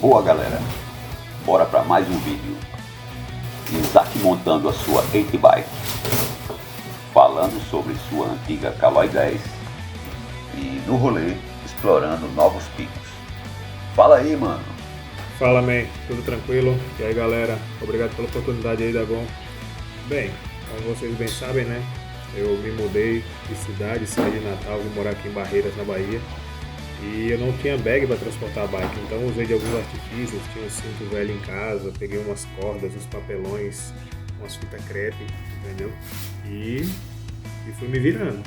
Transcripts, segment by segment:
Boa galera, bora para mais um vídeo. Isaac montando a sua 8Bike, falando sobre sua antiga Caloi 10 e no rolê explorando novos picos. Fala aí, mano. Fala, man, tudo tranquilo? E aí, galera, obrigado pela oportunidade aí, Dagon. Bem, como vocês bem sabem, né, eu me mudei de cidade, saí de Natal, vim morar aqui em Barreiras, na Bahia. E eu não tinha bag para transportar a bike, então usei de alguns artifícios, tinha um cinto velho em casa, peguei umas cordas, uns papelões, umas fitas crepe, entendeu? E fui me virando.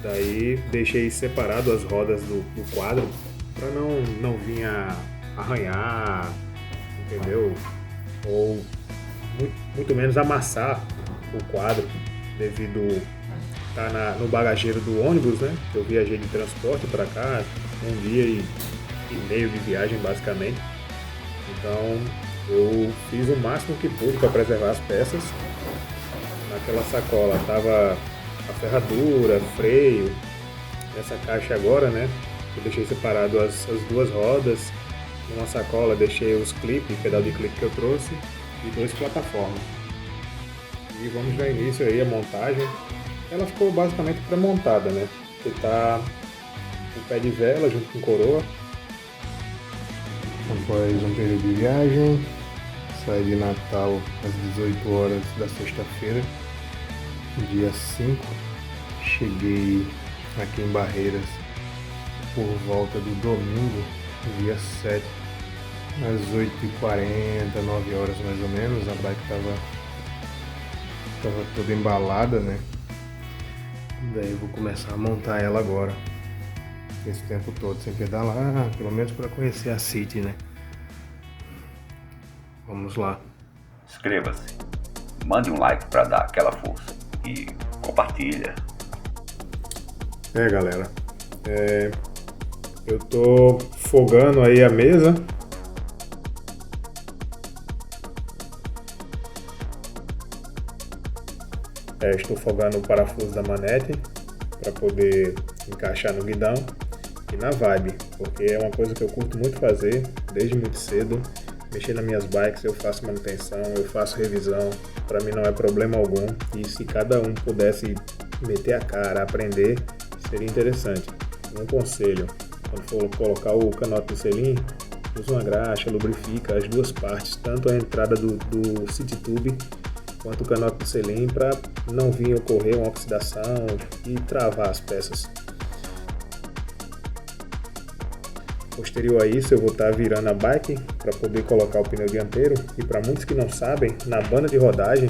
Daí deixei separado as rodas do quadro para não vir a arranhar, entendeu? Ou muito menos amassar o quadro devido estar no bagageiro do ônibus, né? Eu viajei de transporte para cá, um dia e meio de viagem basicamente. Então eu fiz o máximo que pude para preservar as peças. Naquela sacola tava a ferradura, freio. Nessa caixa agora, né, eu deixei separado as duas rodas. Numa sacola deixei os clipes, pedal de clipe que eu trouxe e 2 plataformas. E vamos dar início aí à montagem. Ela ficou basicamente pré-montada, né? Que tá o pé de vela junto com coroa. Após um período de viagem, saí de Natal às 18 horas da sexta-feira, dia 5. Cheguei aqui em Barreiras por volta do domingo, dia 7, às 8h40, 9 horas mais ou menos. A bike tava toda embalada, né? Daí eu vou começar a montar ela agora. Esse tempo todo sem pedalar, pelo menos para conhecer a City, né? Vamos lá. Inscreva-se, mande um like para dar aquela força e compartilha. Galera, eu tô fogando aí a mesa. Estou fogando o parafuso da manete para poder encaixar no guidão e na vibe, porque é uma coisa que eu curto muito fazer desde muito cedo. Mexer nas minhas bikes, eu faço manutenção, eu faço revisão, para mim não é problema algum, e se cada um pudesse meter a cara, aprender, seria interessante. Um conselho: quando for colocar o canote do selim, usa uma graxa, lubrifica as duas partes, tanto a entrada do city tube quanto o canote do selim, para não vir ocorrer uma oxidação e travar as peças. Posterior a isso, eu vou estar virando a bike para poder colocar o pneu dianteiro, e para muitos que não sabem, na banda de rodagem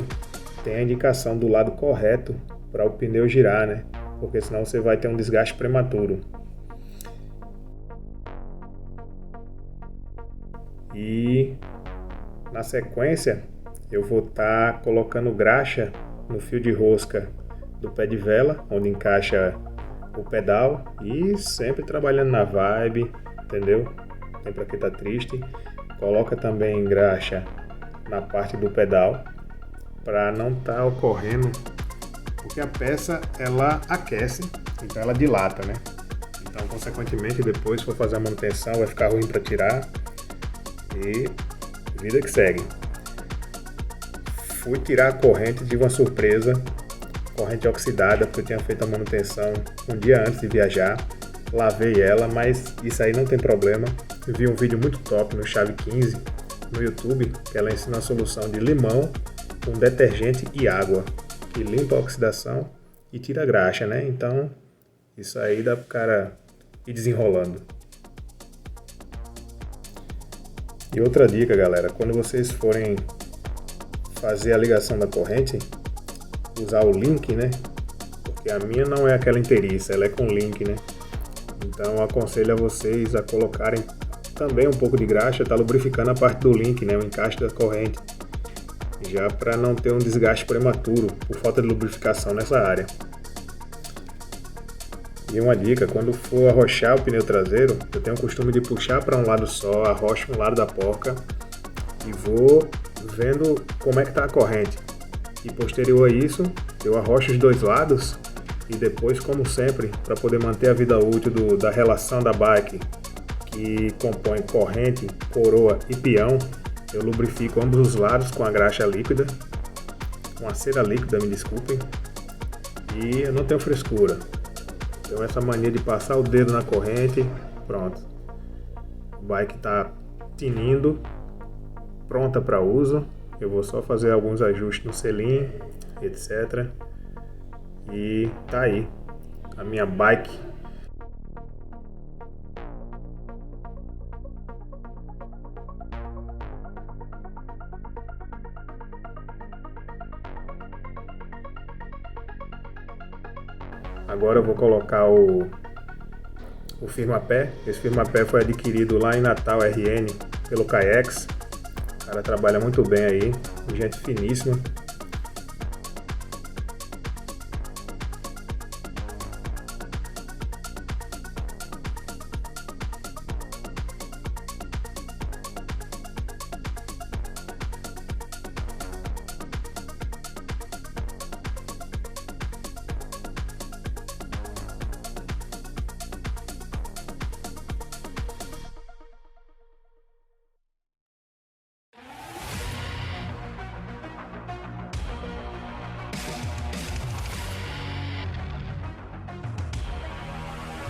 tem a indicação do lado correto para o pneu girar, né? Porque senão você vai ter um desgaste prematuro. E na sequência eu vou estar colocando graxa no fio de rosca do pé de vela, onde encaixa o pedal, e sempre trabalhando na vibe, entendeu? Tem pra quem tá triste. Coloca também graxa na parte do pedal para não tá ocorrendo, porque a peça ela aquece, então ela dilata, né? Então consequentemente depois se for fazer a manutenção vai ficar ruim para tirar, e vida que segue. Fui tirar a corrente, tive uma surpresa, corrente oxidada, porque eu tinha feito a manutenção um dia antes de viajar. Lavei ela, mas isso aí não tem problema. Eu vi um vídeo muito top no Chave 15 no YouTube, que ela ensina a solução de limão com detergente e água, que limpa a oxidação e tira a graxa, né? Então isso aí dá pro cara ir desenrolando. E outra dica, galera, quando vocês forem fazer a ligação da corrente, usar o link, né? Porque a minha não é aquela inteiriça, ela é com link, né? Então eu aconselho a vocês a colocarem também um pouco de graxa, tá lubrificando a parte do link, né? O encaixe da corrente, já para não ter um desgaste prematuro por falta de lubrificação nessa área. E uma dica: quando for arrochar o pneu traseiro, eu tenho o costume de puxar para um lado só, arrocho um lado da porca e vou vendo como é que tá a corrente. E posterior a isso, eu arrocho os dois lados e depois, como sempre, para poder manter a vida útil da relação da bike, que que compõe corrente, coroa e peão. Eu lubrifico ambos os lados com a graxa líquida, com a cera líquida, me desculpem. E eu não tenho frescura. Então essa mania de passar o dedo na corrente, pronto. O bike está tinindo, pronta para uso. Eu vou só fazer alguns ajustes no selim, etc. E tá aí a minha bike. Agora eu vou colocar o firmapé. Esse firmapé foi adquirido lá em Natal RN pelo Kaex. O cara trabalha muito bem aí, gente finíssima.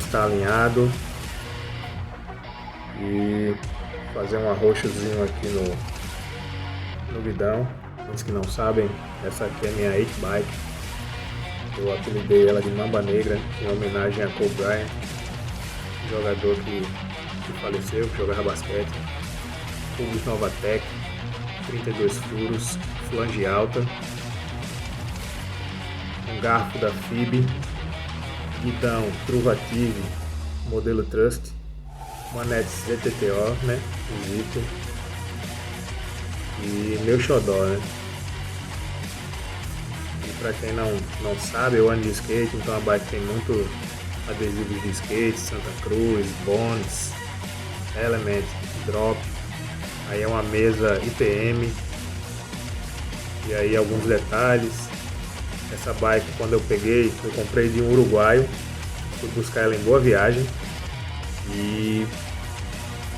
Está alinhado e fazer um arroxozinho aqui no guidão. Os que não sabem, essa aqui é a minha 8-bike. Eu apelidei ela de Mamba Negra em homenagem a Kobe Bryant, jogador que faleceu, que jogava basquete. Tubos Novatec, 32 furos, flange alta, um garfo da FIB, guidão Truvative modelo Trust, manete ZTTO, né, o Zito, e meu xodó, né. E pra quem não sabe, eu ando de skate, então a bike tem muito adesivos de skate, Santa Cruz, Bones, Element, Drop, aí é uma mesa IPM, e aí alguns detalhes. Essa bike, quando eu peguei, eu comprei de um uruguaio, fui buscar ela em Boa Viagem, e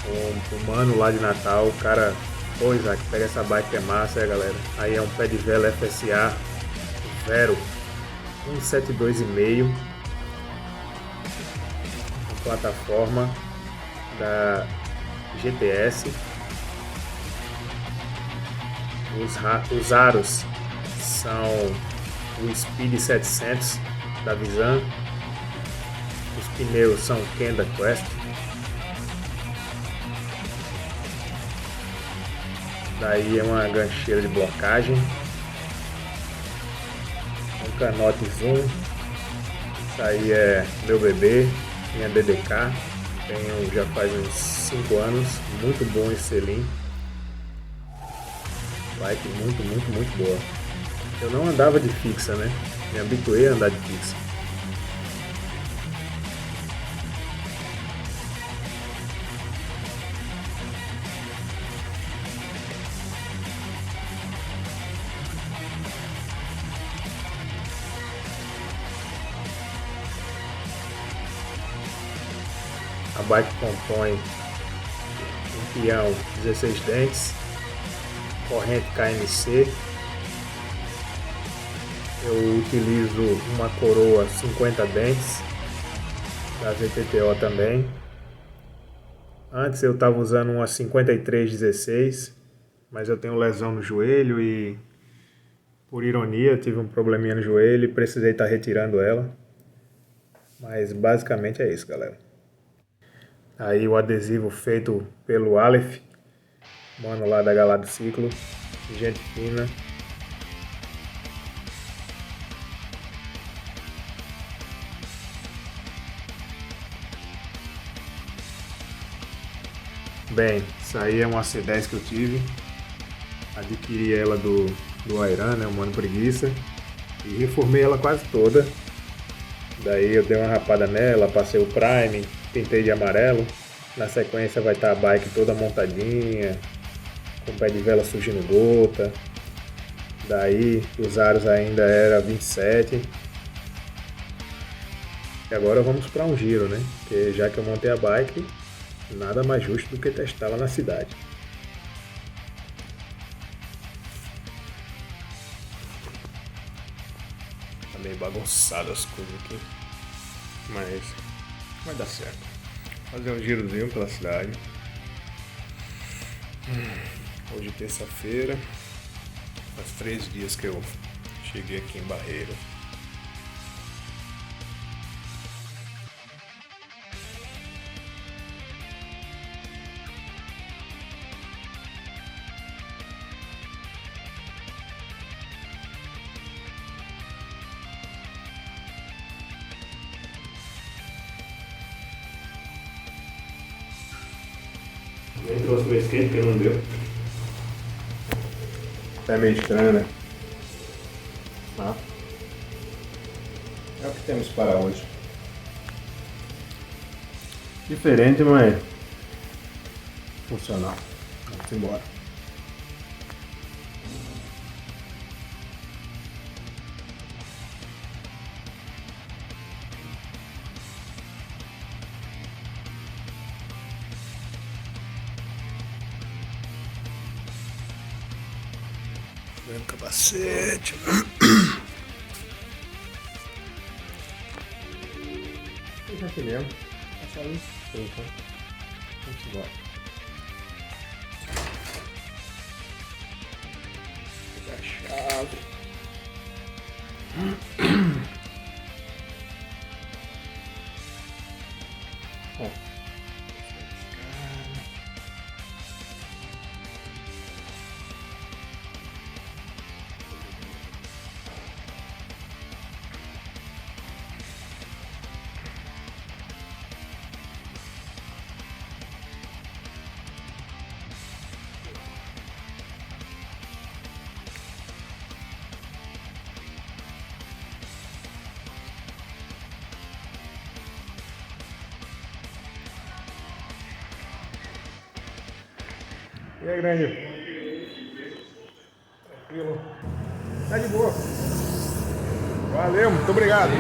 um mano lá de Natal, o cara, pô, Isaac, pega essa bike que é massa, galera. Aí é um pé de vela FSA Vero 172,5, uma plataforma da GTS. Os aros são o Speed 700 da Visan. Os pneus são Kenda Quest. Daí é uma gancheira de blocagem, um canote zoom. Isso aí é meu bebê, minha DDK. Tenho já faz uns 5 anos. Muito bom esse selim. Bike muito boa. Eu não andava de fixa, né? Me habituei a andar de fixa. A bike compõe um peão 16 dentes, corrente KMC. Eu utilizo uma coroa 50 dentes, da ZTTO também. Antes eu estava usando uma 5316, mas eu tenho lesão no joelho e, por ironia, tive um probleminha no joelho e precisei estar retirando ela. Mas basicamente é isso, galera. Aí o adesivo feito pelo Aleph, mano lá da Galado Ciclo, gente fina. Bem, isso aí é uma C10 que eu tive. Adquiri ela do Airan, né, o Mano Preguiça, e reformei ela quase toda. Daí eu dei uma rapada nela, passei o Prime, pintei de amarelo. Na sequência vai estar a bike toda montadinha, com o pé de vela surgindo gota. Daí os aros ainda era 27. E agora vamos para um giro, né? Porque já que eu montei a bike, nada mais justo do que testá-la na cidade. Tá meio bagunçado as coisas aqui, mas vai dar certo. Fazer um girozinho pela cidade. Hoje é terça-feira, faz 3 dias que eu cheguei aqui em Barreiras. Nem trouxe meu skate porque não deu. É meio estranho, né? Ah. É o que temos para hoje. Diferente, mas funcional. Vamos embora. Vendo capacete. Deixa aqui mesmo. É só isso. Então, vamos embora. Pegar a chave. Ó. E aí, grande? Tranquilo? Tá de boa. Valeu, muito obrigado.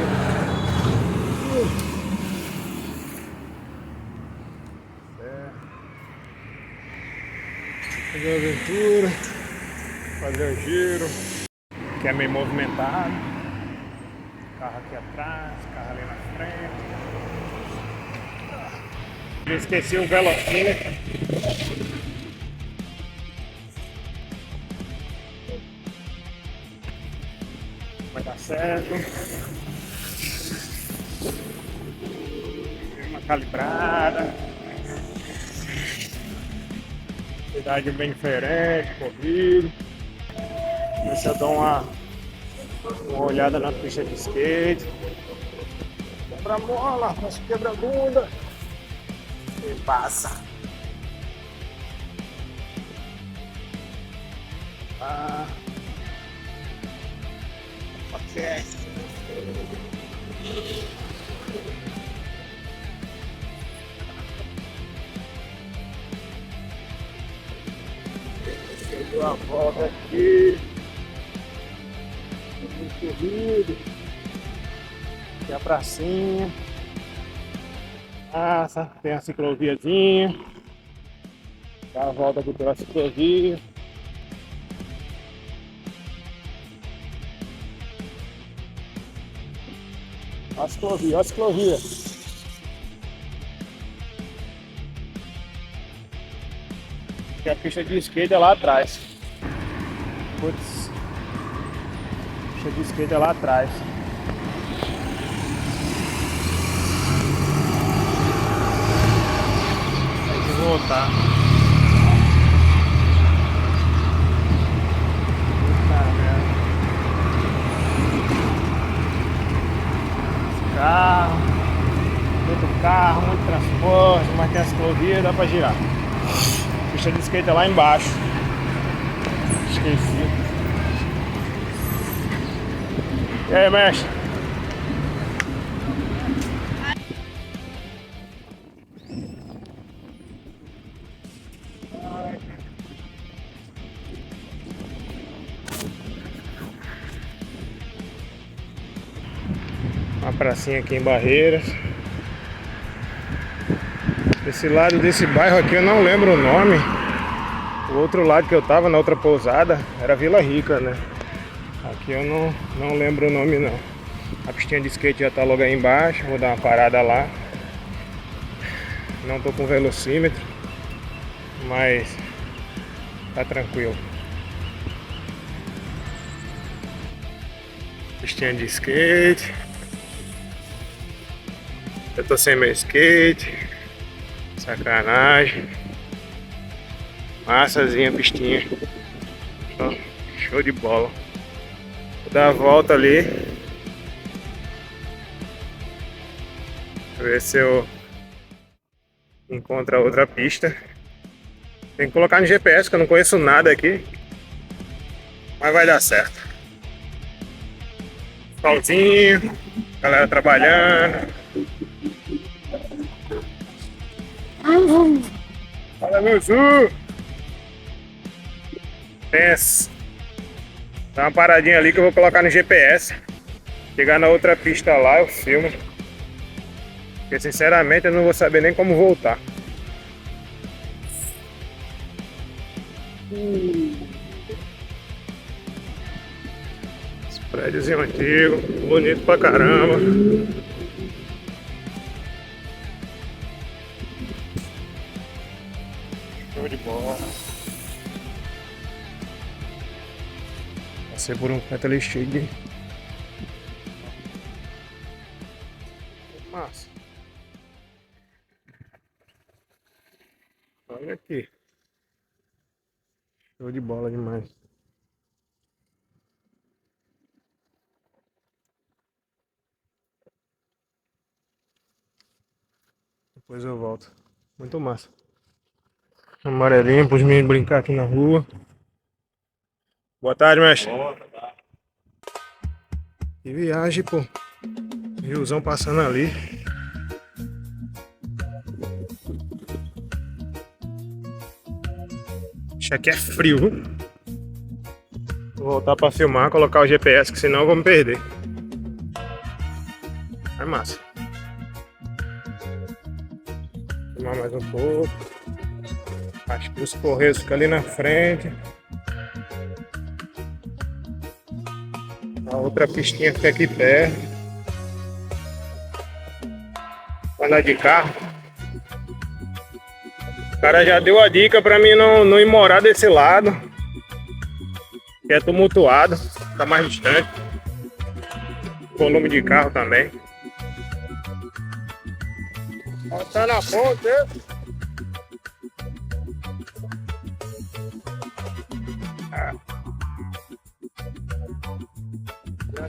Fazer uma aventura, fazer um giro, que é meio movimentado. Carro aqui atrás, carro ali na frente. Eu esqueci o velocímetro. Vai dar certo. Uma calibrada. Cidade bem diferente, corrido. Ver se eu dou uma olhada na pista de skate. Quebra a mola, faço quebra-bunda. E passa. Ah. Ok. Deu uma volta aqui. Muito corrido. Aqui a pracinha. Passa, tem a cicloviazinha. Dá a volta aqui pela ciclovia. Olha a ciclovia, olha a ciclovia. Aqui a pista de skate é lá atrás. Putz. Pista de skate é lá atrás. Tem que voltar. Puta merda. Carro, muito carro, muito transporte, mas tem a ciclovia, dá pra girar. Pista de skate é lá embaixo. Esqueci. E aí, mestre? Uma pracinha aqui em Barreiras. Esse lado desse bairro aqui eu não lembro o nome. O outro lado que eu tava, na outra pousada, era Vila Rica, né? Aqui eu não lembro o nome não. A pistinha de skate já tá logo aí embaixo. Vou dar uma parada lá. Não tô com velocímetro, mas tá tranquilo. Pistinha de skate. Eu tô sem meu skate. Sacanagem. Massazinha, pistinha. Ó, show de bola. Vou dar a volta ali. Ver se eu encontro a outra pista. Tem que colocar no GPS, que eu não conheço nada aqui. Mas vai dar certo. Solzinho. Galera trabalhando. Fala, meu Zu! Pensa. Dá uma paradinha ali que eu vou colocar no GPS. Chegar na outra pista lá, eu filmo. Porque sinceramente eu não vou saber nem como voltar. Esse prédiozinho antigo, bonito pra caramba. Show de bola. Passei por um canto ali cheio de massa. Olha aqui. Show de bola demais. Depois eu volto. Muito massa. Amarelinho para os meninos brincar aqui na rua. Boa tarde, mestre. Boa tarde. Que viagem, pô. Riozão passando ali. Isso aqui é frio, viu? Vou voltar para filmar, colocar o GPS, que senão eu vou me perder. É massa. Filmar mais um pouco. Acho que os Correios ficam ali na frente. A outra pistinha fica aqui perto. Vou andar de carro. O cara já deu a dica pra mim não ir morar desse lado, que é tumultuado, tá mais distante. Volume de carro também. Tá na ponte, hein?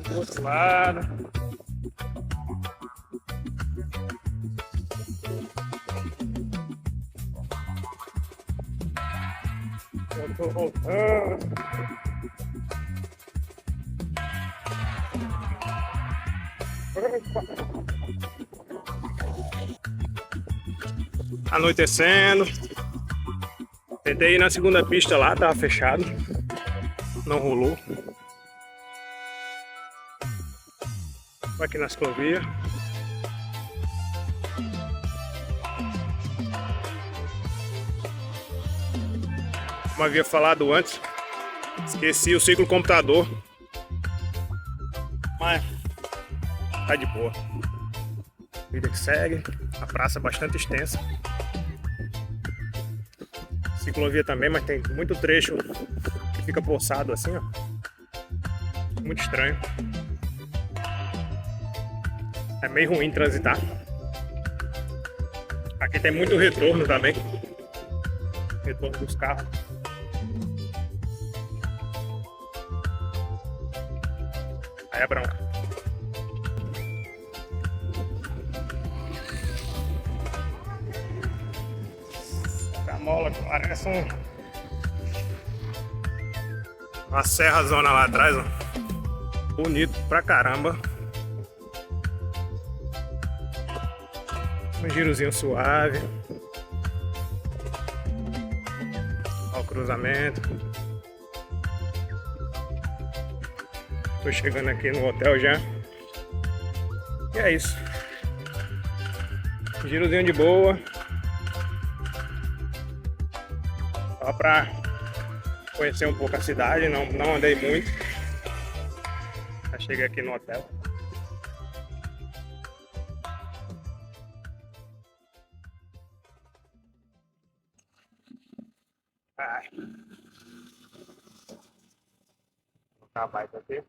Do outro lado. Eu tô voltando. Anoitecendo. Tentei ir na segunda pista lá, tava fechado. Não rolou. Aqui na ciclovia. Como havia falado antes, esqueci o ciclo computador, mas tá de boa. Vida que segue, a praça é bastante extensa. Ciclovia também, mas tem muito trecho que fica poçado assim, ó. Muito estranho. É meio ruim transitar. Aqui tem muito retorno também. Retorno dos carros. Aí é bronca. Camola, parece uma serrazona lá atrás, ó. Bonito pra caramba. Um girozinho suave. Olha o cruzamento. Tô chegando aqui no hotel já. E é isso. Girozinho de boa. Só pra conhecer um pouco a cidade, não andei muito. Já cheguei aqui no hotel. Ai. Vou colocar mais aqui.